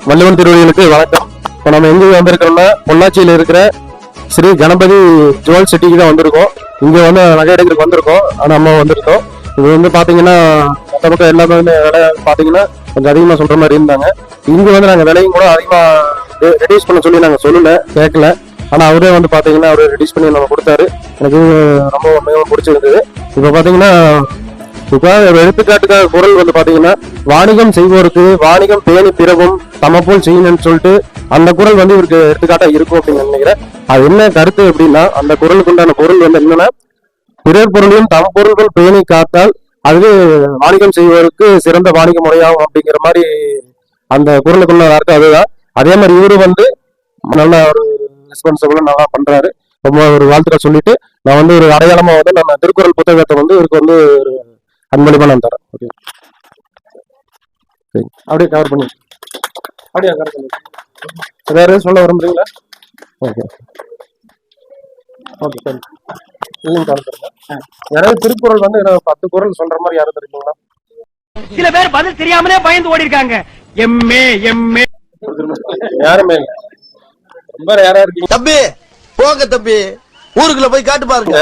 வள்ளுவன் திருவடிகளுக்கு வணக்கம். இப்போ நம்ம எங்க வந்திருக்கோம்னா பொள்ளாச்சியில இருக்கிற ஸ்ரீ கணபதி ஜுவல் சிட்டிக்கு தான் வந்திருக்கோம். இங்க வந்து நகை எடுக்கிறதுக்கு வந்திருக்கோம். நம்ம வந்திருக்கோம். இது வந்து பாத்தீங்கன்னா மற்ற பக்கம் எல்லாமே விலை பாத்தீங்கன்னா கொஞ்சம் அதிகமா சொல்ற மாதிரி இருந்தாங்க. இங்க வந்து நாங்க விலையும் கூட அதிகமா ரெடியூஸ் பண்ண சொல்லி நாங்க சொல்லல, கேட்கல. ஆனா அவரே வந்து பாத்தீங்கன்னா அவரு ரெடியூஸ் பண்ணி நம்ம கொடுத்தாரு. எனக்கு ரொம்ப மிகவும் பிடிச்சிருந்தது. இப்ப பாத்தீங்கன்னா இப்ப ஒரு எடுத்துக்காட்டுக்காக குரல் வந்து பாத்தீங்கன்னா வாணிகம் செய்வோருக்கு வாணிகம் பேணி பிறவும் தம போல் செய்யணும்னு சொல்லிட்டு அந்த குரல் வந்து இவருக்கு எடுத்துக்காட்டா இருக்கும் அப்படின்னு நினைக்கிறேன். அது என்ன கருத்து அப்படின்னா அந்த குரலுக்கு உண்டான பொருள் வந்து என்னன்னா பிறர் பொருளையும் தம் பொருள்கள் பேணி காத்தால் அது வாணிகம் செய்வோருக்கு சிறந்த வாணிக முறையாகும் அப்படிங்கிற மாதிரி அந்த குரலுக்குள்ள அர்த்தம் அதுதான். அதே மாதிரி இவரு வந்து நல்ல ஒரு ரெஸ்பான்சிபிளா நல்லா பண்றாரு. ரொம்ப ஒரு வாழ்த்துக்கள் சொல்லிட்டு நான் வந்து ஒரு அடையாளமா வந்து நம்ம திருக்குறள் புத்தகத்தை வந்து இவருக்கு வந்து ஒரு அன்பளிப்பா நான் தரேன். ஓகே, அப்படியே கவர் பண்ணி அப்படியே கவர் பண்ணி வேற எதுவும் சொல்ல விரும்புறீங்களா? ஓகே ஓகே சரி, இதையும் கவர் பண்ணுங்க. யாராவது திருக்குறள் வந்து 10 குறள் சொல்ற மாதிரி யாரும் இருக்கீங்களா? சில பேர் பதில் தெரியாமலே பயந்து ஓடி இருக்காங்க. எம்ஏ எம்ஏ யாருமே இல்லை, ரொம்ப யாரா இருக்கீங்க. தம்பி போங்க தம்பி, ஊருக்குள்ள போய் காட்டு பாருங்க.